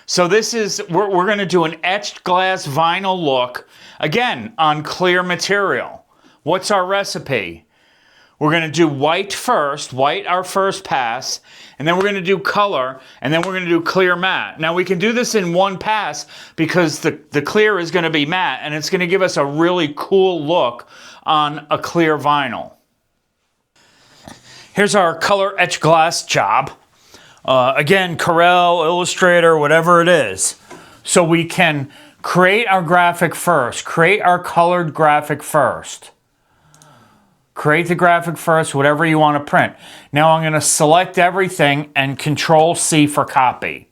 So this is, we're going to do an etched glass vinyl look, again, on clear material. What's our recipe? We're going to do white first, white our first pass, and then we're going to do color, and then we're going to do clear matte. Now we can do this in one pass because the clear is going to be matte, and it's going to give us a really cool look on a clear vinyl. Here's our color etched glass job. Again, Corel, Illustrator, whatever it is. So we can create our graphic first, create our colored graphic first. Create the graphic first, whatever you want to print. Now I'm going to select everything and Control C for copy.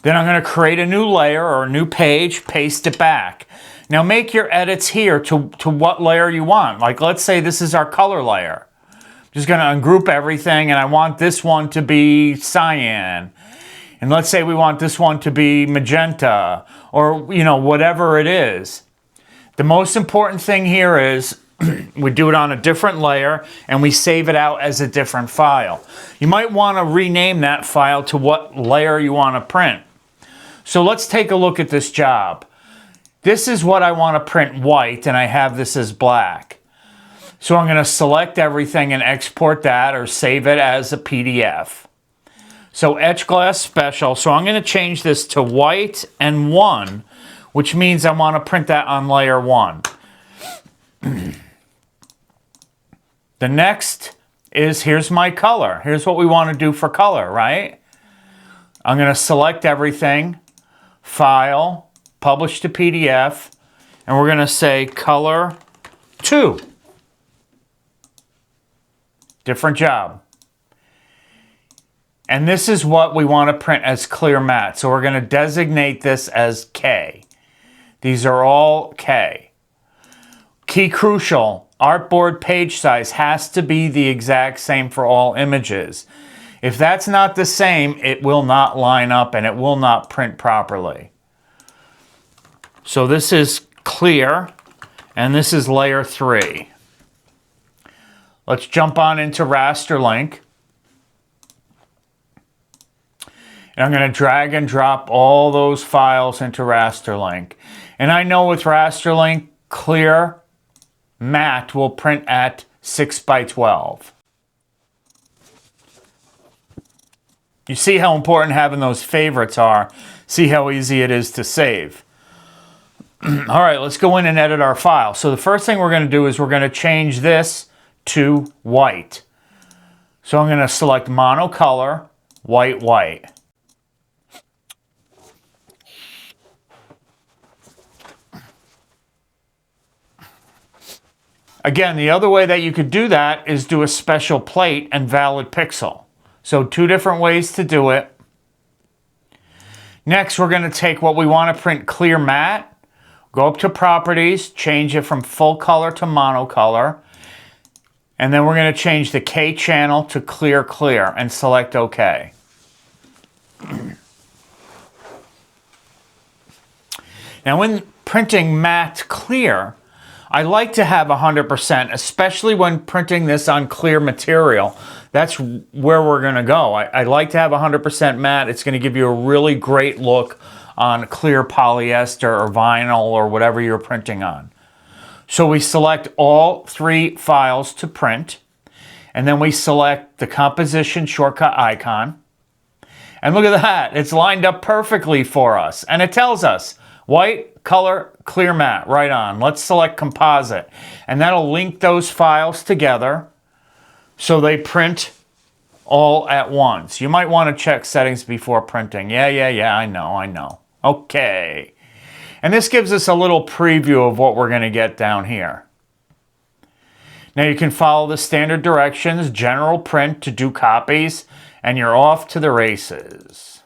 Then I'm going to create a new layer or a new page, paste it back. Now make your edits here to what layer you want. Like let's say this is our color layer. Just going to ungroup everything, and I want this one to be cyan. And let's say we want this one to be magenta, or you know, whatever it is. The most important thing here is we do it on a different layer and we save it out as a different file. You might want to rename that file to what layer you want to print. So let's take a look at this job. This is what I want to print white, and I have this as black. So I'm going to select everything and export that or save it as a PDF. So Etched Glass Special. So I'm going to change this to white and 1, which means I want to print that on layer 1. The next is, here's my color. Here's what we want to do for color, right? I'm going to select everything, File, Publish to PDF, and we're going to say Color 2. Different job. And this is what we want to print as clear matte. So we're going to designate this as K. These are all K. Key crucial, artboard page size has to be the exact same for all images. If that's not the same, it will not line up and it will not print properly. So this is clear, and this is layer 3. Let's jump on into RasterLink. And I'm going to drag and drop all those files into RasterLink. And I know with RasterLink, clear matte will print at 6x12. You see how important having those favorites are. See how easy it is to save. All right, let's go in and edit our file. So the first thing we're going to do is we're going to change this to white. So I'm going to select monocolor, white, white. Again, the other way that you could do that is do a special plate and valid pixel. So 2 different ways to do it. Next, we're going to take what we want to print clear matte, go up to properties, change it from full color to monocolor, and then we're going to change the K channel to clear clear and select OK. Now when printing matte clear, I like to have 100%, especially when printing this on clear material. That's where we're going to go. I like to have 100% matte. It's going to give you a really great look on clear polyester or vinyl or whatever you're printing on. So we select all 3 files to print, and then we select the composition shortcut icon. And look at that, it's lined up perfectly for us. And it tells us white, color, clear matte, right on. Let's select composite. And that'll link those files together so they print all at once. You might want to check settings before printing. Yeah, I know. Okay. And this gives us a little preview of what we're going to get down here. Now you can follow the standard directions, general print to do copies, and you're off to the races.